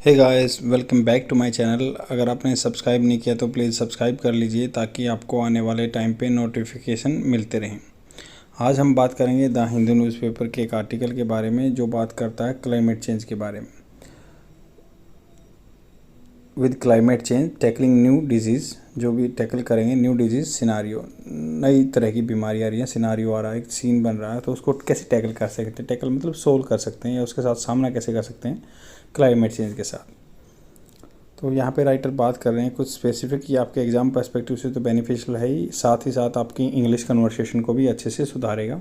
Hey guys, welcome back to my channel. अगर आपने subscribe नहीं किया तो प्लीज़ सब्सक्राइब कर लीजिए ताकि आपको आने वाले टाइम पे नोटिफिकेशन मिलते रहें। आज हम बात करेंगे द हिंदू न्यूज़पेपर के एक आर्टिकल के बारे में जो बात करता है क्लाइमेट चेंज के बारे में। With climate change tackling new disease, जो भी टैकल करेंगे न्यू डिजीज़ सिनारियो, नई तरह की बीमारी आ रही है, सिनारियो आ रहा है, एक सीन बन रहा है, तो उसको कैसे टैकल कर सकते हैं। टैकल मतलब सोल्व कर सकते हैं या उसके साथ सामना कैसे कर सकते हैं क्लाइमेट चेंज के साथ। तो यहाँ पे राइटर बात कर रहे हैं कुछ स्पेसिफिक, ये आपके एग्ज़ाम पर्सपेक्टिव से तो बेनिफिशियल है ही साथ आपकी इंग्लिश कन्वर्सेशन को भी अच्छे से सुधारेगा।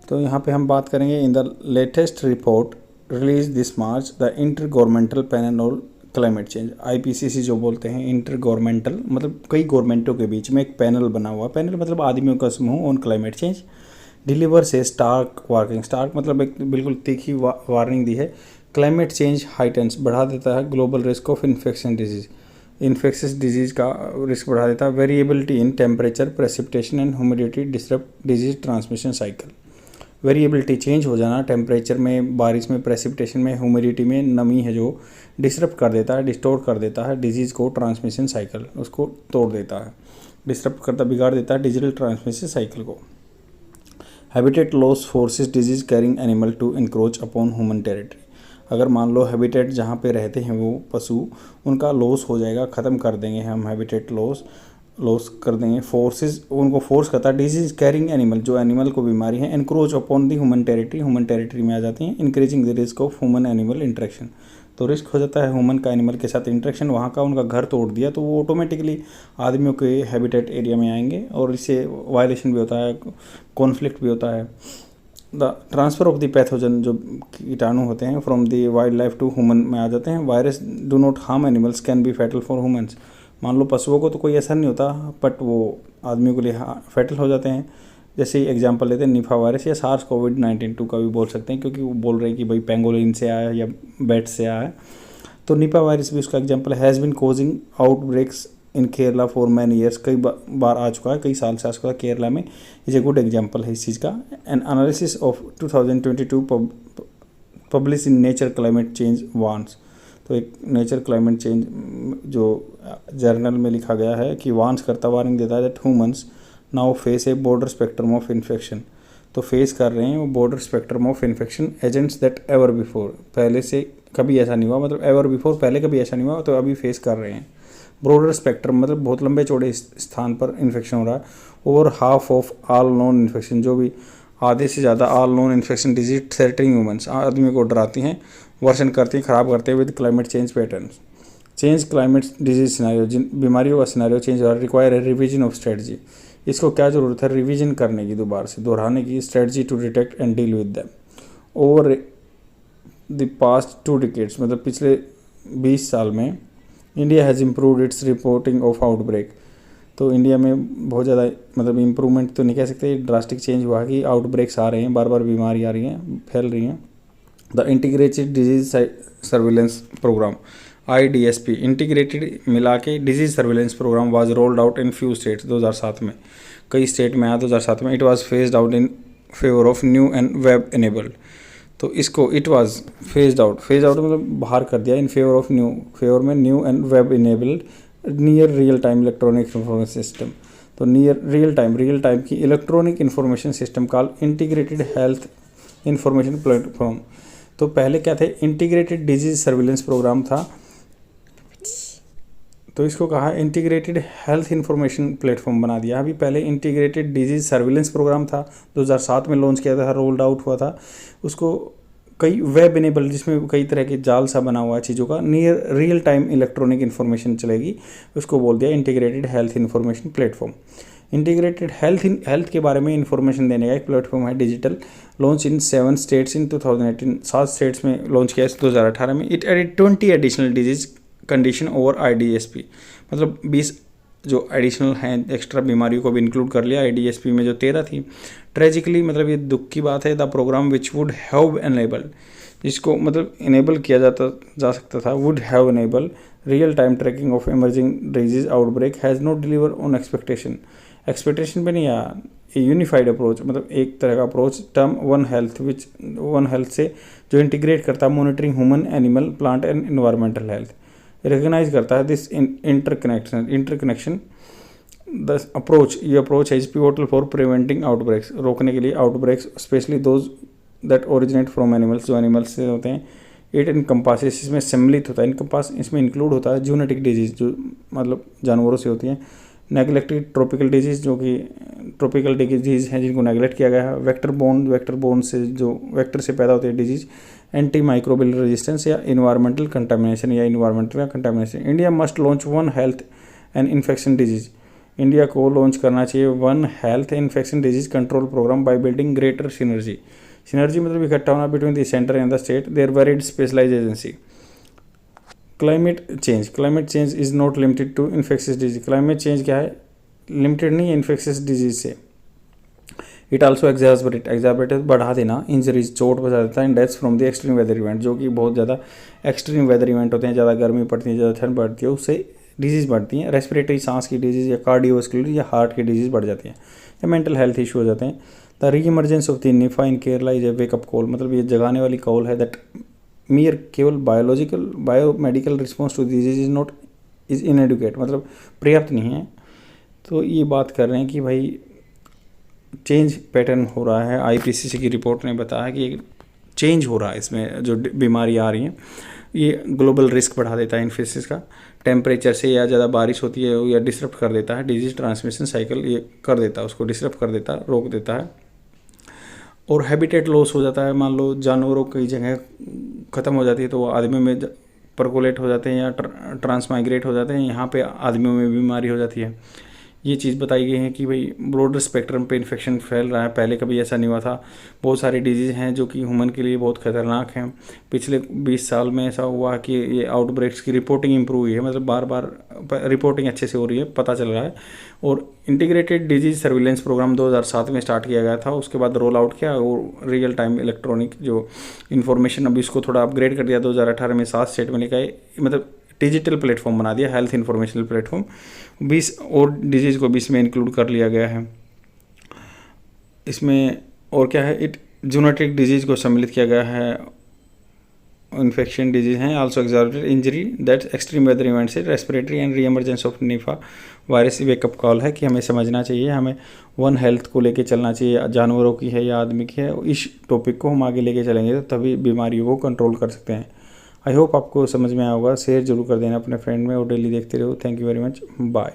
तो यहाँ पे हम बात करेंगे in the latest report release this March the inter governmental panel on climate change, IPCC जो बोलते हैं, इंटर गवर्नमेंटल मतलब कई गवर्नमेंटों के बीच में एक पैनल बना हुआ। पैनल मतलब आदमियों का समूह ऑन क्लाइमेट चेंज डिलीवर से स्टार्क वार्निंग, स्टार्क मतलब एक बिल्कुल तीखी वार्निंग दी है। क्लाइमेट चेंज हाइटेंस, बढ़ा देता है global risk of infection disease, infectious disease का रिस्क बढ़ा देता है। Variability in temperature, precipitation and humidity disturb disease transmission cycle. Variability change हो जाना टेम्परेचर में, बारिश में, प्रेसिपिटेशन में, ह्यूमिडिटी में, नमी है जो डिस्टर्ब कर देता है, डिस्टोर्ट कर देता है डिजीज़ को, ट्रांसमिशन साइकिल उसको तोड़ देता है, डिस्टर्ब करता, बिगाड़ देता है डिजिटल ट्रांसमिशन साइकिल को। Habitat loss forces disease carrying animal to encroach upon human territory, अगर मान लो हैबिटेट जहाँ पे रहते हैं वो पशु, उनका लॉस हो जाएगा, ख़त्म कर देंगे हम, हैबिटेट लॉस कर देंगे। फोर्सेस उनको फोर्स करता है, डिजीज कैरिंग एनिमल जो एनिमल को बीमारी है, encroach upon the human territory में आ जाती हैं, increasing the risk of human animal interaction, तो रिस्क हो जाता है ह्यूमन का एनिमल के साथ इंटरेक्शन, वहाँ का उनका घर तोड़ दिया तो वो ऑटोमेटिकली आदमियों के हैबिटेट एरिया में आएंगे और इससे वायलेशन भी होता है, कॉन्फ्लिक्ट भी होता है। The transfer of the pathogen, जो कीटाणु होते हैं, from the wildlife to human में आ जाते हैं। Virus do not harm animals can be fatal for humans, मान लो पशुओं को तो कोई असर नहीं होता बट वो आदमियों के लिए फैटल हो जाते हैं। जैसे एग्जांपल लेते हैं निफा वायरस या सार्स कोविड-19 का भी बोल सकते हैं, क्योंकि वो बोल रहे हैं कि भाई पेंगोलिन से आया है या बैट से आया है, तो निपा वायरस भी उसका example. Has been causing outbreaks in Kerala for many years, कई बार आ चुका है, कई साल से आ चुका है केरला में, इज ए गुड एग्जांपल है इस चीज़ का। N analysis of 2022 publish in nature climate change warns, तो एक नेचर क्लाइमेट चेंज जो जर्नल में लिखा गया है कि वार्न्स करता, वार्निंग देता है that humans now face A border spectrum of infection, तो फेस कर रहे हैं वो border spectrum of infection agents that ever before, पहले से कभी ऐसा नहीं हुआ, मतलब एवर बिफोर पहले कभी ऐसा नहीं हुआ तो अभी फेस कर रहे हैं। ब्रॉडर स्पेक्ट्रम मतलब बहुत लंबे चौड़े स्थान पर इन्फेक्शन हो रहा है। Over half of all non infection, जो भी आधे से ज़्यादा all non infection disease threatening humans, आदमी को डराती हैं, वर्सन करती हैं, ख़राब करते हैं with climate change pattern. Change climate disease scenario, जिन बीमारियों का सिनारियो चेंज हो रहा है, require a revision of strategy, इसको क्या ज़रूरत है, रिविजन करने की, दोबारा से दोहराने की, strategy to detect and deal with them. Over the past 2 decades, मतलब पिछले 20 साल में, India has improved its reporting of outbreak, तो इंडिया में बहुत ज़्यादा मतलब इम्प्रूवमेंट तो नहीं कह सकते, ड्रास्टिक चेंज हुआ कि आउटब्रेक्स आ रहे हैं, बार बार बीमारी आ रही हैं, फैल रही हैं। The integrated disease surveillance programme IDSP, integrated मिला के disease surveillance programme was rolled out in few states, 2007 में कई स्टेट में आया 2007 में। It was phased out in favour of new and web enabled, तो इसको इट वाज फेस्ड आउट मतलब बाहर कर दिया, in favour of new, favour में new and web enabled near real time electronic information system, तो नियर रियल टाइम की electronic information system call integrated health information platform. तो पहले क्या थे, इंटीग्रेटेड डिजीज सर्विलेंस प्रोग्राम था, तो इसको कहा इंटीग्रेटेड हेल्थ इंफॉर्मेशन प्लेटफॉर्म बना दिया। अभी पहले इंटीग्रेटेड डिजीज सर्विलेंस प्रोग्राम था, 2007 में लॉन्च किया था, रोल्ड आउट हुआ था, उसको कई वेब इनेबल, जिसमें कई तरह के जाल सा बना हुआ है चीज़ों का, near real time electronic information चलेगी, उसको बोल दिया integrated health information platform. Integrated health के बारे में इंफॉर्मेशन देने का एक प्लेटफॉर्म है digital, launch in 7 states in 2018, 7 states में लॉन्च किया 2018 में। It added 20 additional disease condition over IDSP, मतलब 20 जो एडिशनल हैं एक्स्ट्रा बीमारियों को भी इंक्लूड कर लिया IDSP में, जो 13 थी। ट्रेजिकली मतलब ये दुख की बात है, the programme which would have enabled, जिसको मतलब इनेबल किया जा सकता था, would have enable real time tracking of emerging disease outbreak, has not deliver on expectation पे नहीं आया। यूनिफाइड अप्रोच मतलब एक तरह का अप्रोच, टर्म वन हेल्थ से जो इंटीग्रेट करता है monitoring human, animal, plant and environmental health. Recognise करता है दिस इंटरकनेक्शन द अप्रोच, ये अप्रोच है is pivotal for preventing outbreaks, रोकने के लिए outbreaks, specially those that originate from animals, जो एनिमल्स से होते हैं। इट इनकम्पासेस, इसमें सम्मिलित होता है, इनकम्पास इसमें इंक्लूड होता है जूनेटिक डिजीज, जो मतलब जानवरों से होती हैं। नेगलेक्टेड ट्रॉपिकल डिजीज, जो कि ट्रॉपिकल डिजीज हैं जिनको नेगलेक्ट किया गया है। वेक्टर बोन से, जो वेक्टर से पैदा होती है डिजीज। एंटी माइक्रोबियल रेजिस्टेंस या इन्वायरमेंटल कंटामिनेशन या इन्वायरमेंटल का contamination. India must launch one health and infection disease, India को लॉन्च करना चाहिए one health infection disease control programme by building greater synergy. Synergy मतलब इकट्ठा होना between the centre and the state, there varied specialise agency. Climate change is not limited to infectious disease, climate change क्या है, limited नहीं है infectious disease से। It also exacerbate बढ़ा देना, इंजरीज चोट बजा देता है, and deaths from the extreme weather event, जो कि बहुत ज़्यादा एक्सट्रीम वेदर इवेंट होते हैं, ज़्यादा गर्मी पड़ती है, ज़्यादा ठंड पड़ती है, उससे डिजीज़ बढ़ती हैं। रेस्पिरेटरी सांस की डिजीज़ या कार्डियोवास्कुलर या हार्ट की डिजीज़ बढ़ जाती हैं, या मेंटल हेल्थ इशू हो जाते हैं। द री emergence of the Nipah in Kerala is a wake up call, मतलब ये जगाने वाली कॉल है दैट मियर केवल biomedical response to disease is inadequate, मतलब पर्याप्त नहीं है। तो ये बात कर रहे हैं कि भाई चेंज पैटर्न हो रहा है। आईपीसीसी की रिपोर्ट ने बताया कि चेंज हो रहा है, इसमें जो बीमारी आ रही हैं ये ग्लोबल रिस्क बढ़ा देता है इन्फेक्शन का। टेम्परेचर से या ज़्यादा बारिश होती है या डिसरप्ट कर देता है डिजीज ट्रांसमिशन साइकिल, ये कर देता है उसको, डिसरप्ट कर देता है, रोक देता है। और हैबिटेट लॉस हो जाता है, मान लो जानवरों की जगह ख़त्म हो जाती है तो वो आदमियों में परकोलेट हो जाते हैं या ट्रांसमाइग्रेट हो जाते हैं, यहाँ पे आदमियों में बीमारी हो जाती है। ये चीज़ बताई गई है कि भाई ब्रॉडर स्पेक्ट्रम पे इन्फेक्शन फैल रहा है, पहले कभी ऐसा नहीं हुआ था। बहुत सारे डिजीज़ हैं जो कि ह्यूमन के लिए बहुत ख़तरनाक हैं। पिछले 20 साल में ऐसा हुआ कि ये आउटब्रेक्स की रिपोर्टिंग इंप्रूव हुई है, मतलब बार बार रिपोर्टिंग अच्छे से हो रही है, पता चल रहा है। और इंटीग्रेटेड डिजीज सर्विलेंस प्रोग्राम 2007 में स्टार्ट किया गया था, उसके बाद रोल आउट किया और रियल टाइम इलेक्ट्रॉनिक जो इन्फॉर्मेशन, अभी इसको थोड़ा अपग्रेड कर दिया 2018 में, 7 स्टेट में लेकर आए, मतलब डिजिटल प्लेटफॉर्म बना दिया, हेल्थ इन्फॉर्मेशनल प्लेटफॉर्म। 20 और डिजीज़ को भी इसमें इंक्लूड कर लिया गया है। इसमें और क्या है, जूनेटिक डिजीज़ को सम्मिलित किया गया है। इन्फेक्शन डिजीज हैं also exaggerated injury that extreme weather event से respiratory and re emergence of Nipah virus. Wake up call है कि हमें समझना चाहिए, हमें वन हेल्थ को लेके चलना चाहिए, जानवरों की है या आदमी की है, इस टॉपिक को हम आगे लेके चलेंगे तो तभी बीमारियों को कंट्रोल कर सकते हैं। आई होप आपको समझ में आया होगा। शेयर जरूर कर देना अपने फ्रेंड में और डेली देखते रहो। Thank you very much, bye.